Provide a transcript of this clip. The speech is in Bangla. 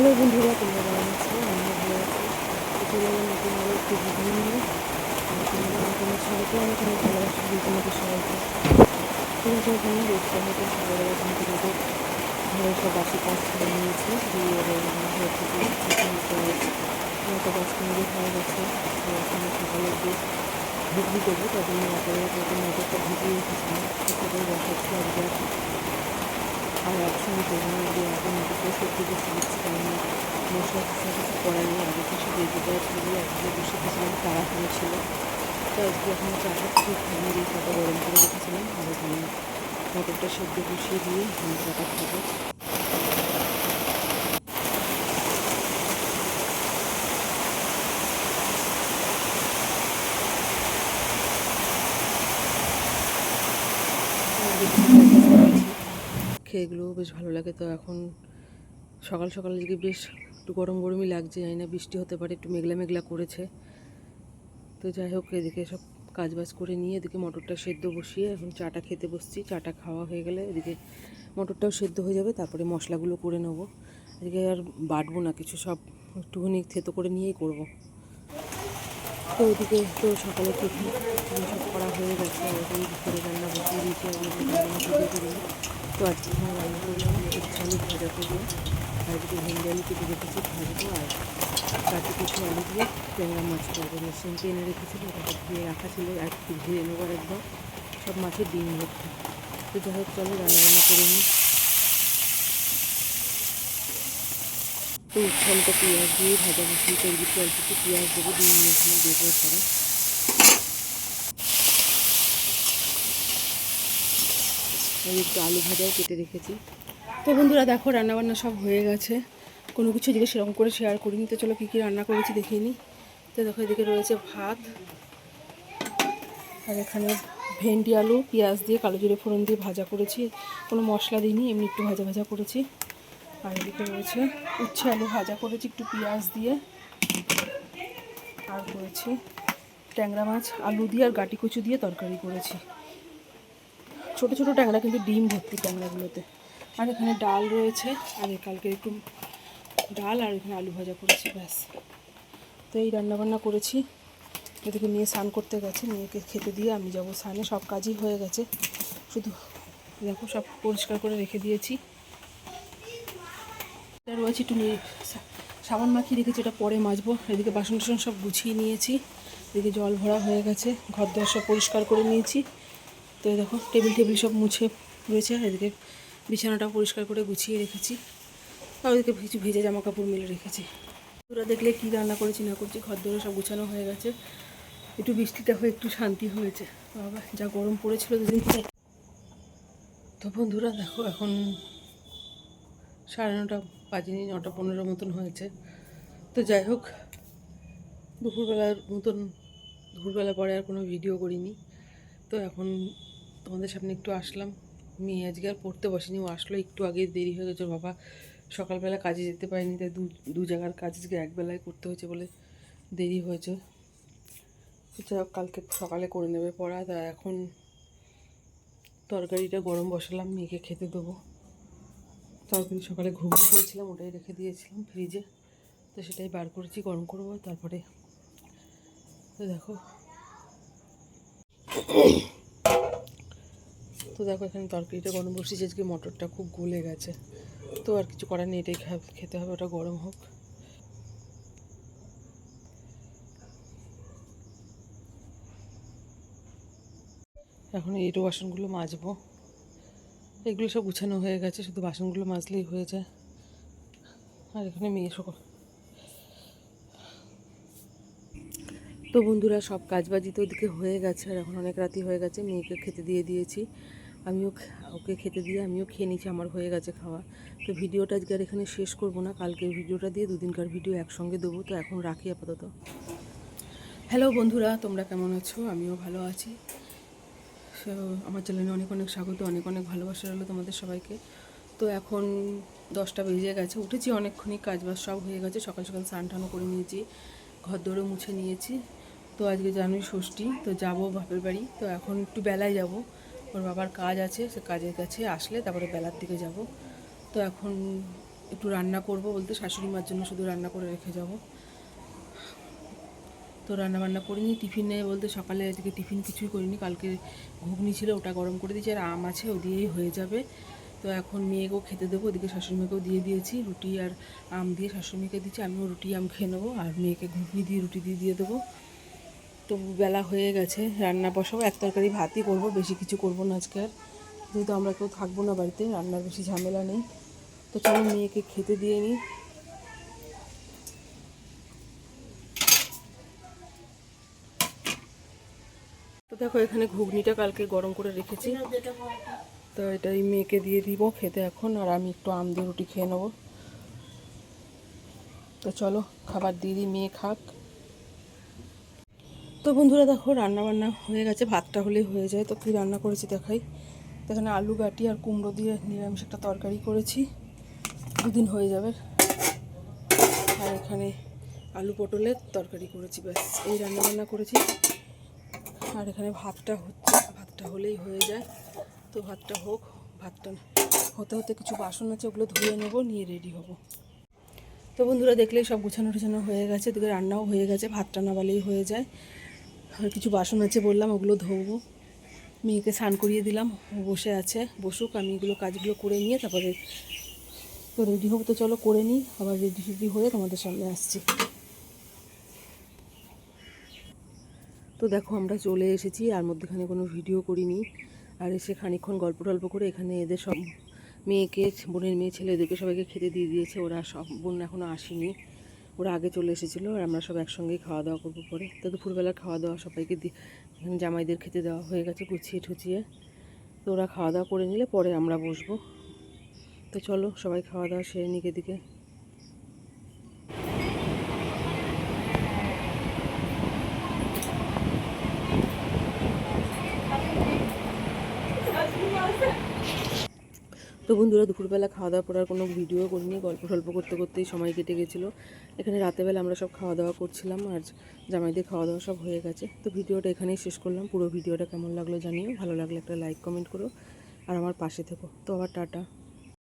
হ্যালো বন্ধুরা, তোমরা কেমন আছো? আমিও ভালো আছি। চলে এলাম নতুন আরও একটি ভিডিও নিয়ে। তোমাদের সবাইকে অনেক অনেক ভালোবাসা দিই তোমাদের সবাইকে। তোমরা সবাই জানো যে হয়তো সকালবেলা ঘুম থেকে উঠে ঘরের সব বাসি কাজ ছেড়ে নিয়েছি, দিয়ে এবার ঘর থেকে নটা 10 মিনিট হয়ে গেছে। তো এখন সকালে যে ঘুগনি দেবো তার জন্য রাতের মটরটা ভিজিয়ে রেখেছিলাম, সেটাই বসাচ্ছি আজকে। আর একসঙ্গে করবো না, যে আগে মটরটা সত্যি বেশি দিচ্ছি, কারণ মশলা টশলা কিছু করার নেই। আগে তো সে রেডিটা ছিল, আজকে বসে গেছিলাম, তাড়াহুড়ো ছিল। তো আজকে এখন চাটা কিছু খাইয়ে দিয়ে চাটা গরম করে রেখেছিলাম, আর এখানে মটরটা সেদ্ধ বসিয়ে দিয়ে আমি চাটা খাবো। খেয়ে এগুলোও বেশ ভালো লাগে। তো এখন সকাল সকাল দিকে বেশ একটু গরম গরমই লাগছে, জানি না বৃষ্টি হতে পারে, একটু মেঘলা মেঘলা করেছে। তো যাই হোক, এদিকে সব কাজবাজ করে নিয়ে এদিকে মটরটা সেদ্ধ বসিয়ে এখন চাটা খেতে বসছি। চাটা খাওয়া হয়ে গেলে এদিকে মটরটাও সেদ্ধ হয়ে যাবে, তারপরে মশলাগুলো করে নেবো। এদিকে আর বাটবো না কিছু, সব একটুখানি থেতো করে নিয়েই করবো। তো ওদিকে তো সকালে টিফিন সব করা হয়ে গেছে, আর ওই দুপুরে রান্না বসিয়ে দিয়েছি। আর রান্না করে করি। তো আজকে এখানে রান্না করলাম উচ্ছে আলু ভাজা করবো, আর এদিকে ভেন্ডি আলু কেটে রেখেছি ভাজবো, আর কাটি কিছু আলু দিয়ে ট্যাংরা মাছ করবো। মেশিনকে এনে রেখেছিলো, ওটাকে ধুয়ে রাখা ছিল, আর একটু ধুয়ে নেবো একদম। সব মাছের ডিম ভর্তি। তো যাই হোক, চলো রান্না করে নিই। তো উচ্ছে আলুটা পেঁয়াজ দিয়ে ভাজা বসিয়ে তৈরি অল্প একটু পেঁয়াজ দেবো, দিয়ে নিয়ে এখানে দেবো পরে। আর একটু আলু ভাজাও কেটে রেখেছি। তো বন্ধুরা দেখো, রান্নাবান্না সব হয়ে গেছে। কোনো কিছু এদিকে সেরকম করে শেয়ার করিনি। তো চলো কী কী রান্না করেছি দেখিয়ে নিই। তো দেখো, এদিকে রয়েছে ভাত, আর এখানে ভেন্ডি আলু পেঁয়াজ দিয়ে কালো জিরে ফোড়ন দিয়ে ভাজা করেছি, কোনো মশলা দিইনি, এমনি একটু ভাজা ভাজা করেছি। আর এদিকে রয়েছে উচ্ছে আলু ভাজা করেছি একটু পেঁয়াজ দিয়ে, আর করেছি ট্যাংরা মাছ আলু দিয়ে আর গাটি কচু দিয়ে তরকারি করেছি। ছোটো ছোটো ট্যাংরা, কিন্তু ডিম ভর্তি ট্যাংরাগুলোতে। আর এখানে ডাল রয়েছে, আর কালকে একটু ডাল, আর এখানে আলু ভাজা করেছি, ব্যাস। তো এই রান্নাবান্না করেছি। এদিকে মেয়ে স্নান করতে গেছে, মেয়েকে খেতে দিয়ে আমি যাবো স্নানে। সব কাজই হয়ে গেছে, শুধু দেখো সব পরিষ্কার করে রেখে দিয়েছি। এটা রয়েছে একটু সাবান মাখিয়ে রেখেছি, এটা পরে মাজবো। এদিকে বাসন টাসন সব গুছিয়ে নিয়েছি, এদিকে জল ভরা হয়ে গেছে, ঘর দর সব পরিষ্কার করে নিয়েছি। তো দেখো টেবিল সব মুছে রয়েছে, এদিকে বিছানাটাও পরিষ্কার করে গুছিয়ে রেখেছি, আর ওদিকে কিছু ভেজে জামা কাপড় মেলে রেখেছি। তোরা দেখলে কী রান্না করেছি না করছি, ঘর দরে সব গুছানো হয়ে গেছে। একটু বৃষ্টিটা হয়ে একটু শান্তি হয়েছে, বাবা যা গরম পড়েছিল দুদিন থেকে। তো বন্ধুরা দেখো, এখন 9:30 বাজেনি, 9:15 মতন হয়েছে। তো যাই হোক, দুপুরবেলা পরে আর কোনো ভিডিও করিনি। তো এখন তোমাদের সামনে একটু আসলাম। মেয়ে আজকে আর পড়তে বসেনি, ও আসলো একটু আগে, দেরি হয়ে গেছে। বাবা সকালবেলা কাজে যেতে পারিনি, তাই দু জায়গার কাজ আজকে একবেলায় করতে হয়েছে বলে দেরি হয়েছে। যাই হোক, কালকে সকালে করে নেবে পড়া। তা এখন তরকারিটা গরম বসালাম, মেয়েকে খেতে দেবো। তরকারি সকালে ঘুগনি করেছিলাম, ওটাই রেখে দিয়েছিলাম ফ্রিজে, তো সেটাই বার করেছি, গরম করবো তারপরে। তো দেখো এখানে তরকারিটা গরম বসিয়েছি। আজকে মটরটা খুব গলে গেছে, তো আর কিছু করার নেই, এটাই খেতে হবে, ওটা গরম হোক। এখন এঁটো বাসনগুলো মাজবো, এগুলো সব গুছানো হয়ে গেছে, শুধু বাসনগুলো মাজলেই হয়ে যায়। আর এখানে মেয়ে সকল। তো বন্ধুরা সব কাজবাজি তো ওদিকে হয়ে গেছে, আর এখন অনেক রাতি হয়ে গেছে। মেয়েকে খেতে দিয়ে দিয়েছি, ওকে খেতে দিয়ে আমিও খেয়ে নিয়েছি, আমার হয়ে গেছে খাওয়া। তো ভিডিওটা আজকে আর এখানে শেষ করব না, কালকের ভিডিওটা দিয়ে দুদিনকার ভিডিও একসঙ্গে দেবো। তো এখন রাখি আপাতত। হ্যালো বন্ধুরা, তোমরা কেমন আছো? আমিও ভালো আছি। আমার চ্যানেলে অনেক অনেক স্বাগত, অনেক অনেক ভালোবাসা রইলো তোমাদের সবাইকে। তো এখন 10টা বেজে গেছে, উঠেছি অনেকক্ষণই, কাজবাজ সব হয়ে গেছে। সকাল সকাল স্নান টানও করে নিয়েছি, ঘর দৌড়ে মুছে নিয়েছি। তো আজকে জানুয়ারি ষষ্ঠী, তো যাবো বাপের বাড়ি। তো এখন একটু বেলায় যাব, ওর বাবার কাজ আছে, সে কাজের কাছে আসলে তারপরে বেলার দিকে যাব। তো এখন একটু রান্না করব বলতে শাশুড়ি মার জন্য শুধু রান্না করে রেখে যাব। তো রান্না বান্না করিনি, টিফিন নেই বলতে সকালে আজকে টিফিন কিছুই করিনি। কালকে ঘুগনি ছিল, ওটা গরম করে দিয়েছি, আর আম আছে, ও দিয়েই হয়ে যাবে। তো এখন মেয়েকেও খেতে দেবো, ওদিকে শাশুড়ি মেয়েকেও দিয়ে দিয়েছি, রুটি আর আম দিয়ে শাশুড়ি মেয়েকে দিচ্ছি, আমিও রুটি আম খেয়ে নেবো, আর মেয়েকে ঘুগনি দিয়ে রুটি দিয়ে দেবো। তো বেলা হয়ে গেছে, রান্না বসাবো, এক তরকারি ভাতই করবো, বেশি কিছু করবো না আজকে আর, যেহেতু আমরা কেউ থাকবো না বাড়িতে, রান্নার বেশি ঝামেলা নেই। তো চলো মেয়েকে খেতে দিয়ে নিই। তো দেখো এখানে ঘুগনিটা কালকে গরম করে রেখেছি, তো এটাই মেয়েকে দিয়ে দিব খেতে এখন, আর আমি একটু আম দিয়ে রুটি খেয়ে নেবো। তো চলো খাবার দিয়ে দিই, মেয়ে খাক। তো বন্ধুরা দেখো রান্না বান্না হয়ে গেছে, ভাতটা হলেই হয়ে যায়। তো কী রান্না করেছি দেখাই। তো এখানে আলু গাটি আর কুমড়ো দিয়ে নিরামিষ একটা তরকারি করেছি, দুদিন হয়ে যাবে। আর এখানে আলু পটলের তরকারি করেছি, ব্যাস এই রান্না বান্না করেছি। আর এখানে ভাতটা হচ্ছে, ভাতটা হলেই হয়ে যায়। তো ভাতটা হোক, ভাতটা হতে হতে কিছু বাসন আছে, ওগুলো ধুয়ে নেবো, নিয়ে রেডি হব। তো বন্ধুরা দেখলেই সব গুছানো টুছানো হয়ে গেছে, এদিকে রান্নাও হয়ে গেছে, ভাতটা না বালেই হয়ে যায়। আর কিছু বাসন আছে বললাম, ওগুলো ধোবো। মেয়েকে স্নান করিয়ে দিলাম, ও বসে আছে, বসুক, আমি এগুলো কাজগুলো করে নিয়ে তারপরে তো রেডি হবো। তো চলো করে নিই, আবার রেডি হয়ে তোমাদের সামনে আসছি। তো দেখো আমরা চলে এসেছি, আর মধ্যেখানে কোনো ভিডিও করিনি। আর এসে খানিকক্ষণ গল্প টল্প করে এখানে এদের সব মেয়েকে, বোনের মেয়ে ছেলে, এদেরকে সবাইকে খেতে দিয়ে দিয়েছে। ওরা সব বোন এখনও আসেনি, ওরা আগে চলে এসেছিলো, আর আমরা সব একসঙ্গেই খাওয়া দাওয়া করবো পরে। তো দুপুরবেলার খাওয়া দাওয়া সবাইকে এখানে জামাইদের খেতে দেওয়া হয়ে গেছে গুছিয়ে ঠুচিয়ে। তো ওরা খাওয়া দাওয়া করে নিলে পরে আমরা বসবো। তো চলো সবাই খাওয়া দাওয়া সেরে নিক এদিকে। তো বন্ধুরা দুপুরবেলা খাওয়া দাওয়া করার কোনো ভিডিও করিনি, গল্প টল্প করতে করতেই সময় কেটে গেছিলো। এখানে রাতেরবেলা আমরা সব খাওয়া দাওয়া করছিলাম, আর জামাইদের খাওয়া দাওয়া সব হয়ে গেছে। তো ভিডিওটা এখানেই শেষ করলাম। পুরো ভিডিওটা কেমন লাগলো জানিও, ভালো লাগলে একটা লাইক কমেন্ট করো, আর আমার পাশে থেকো। তো আবার টাটা।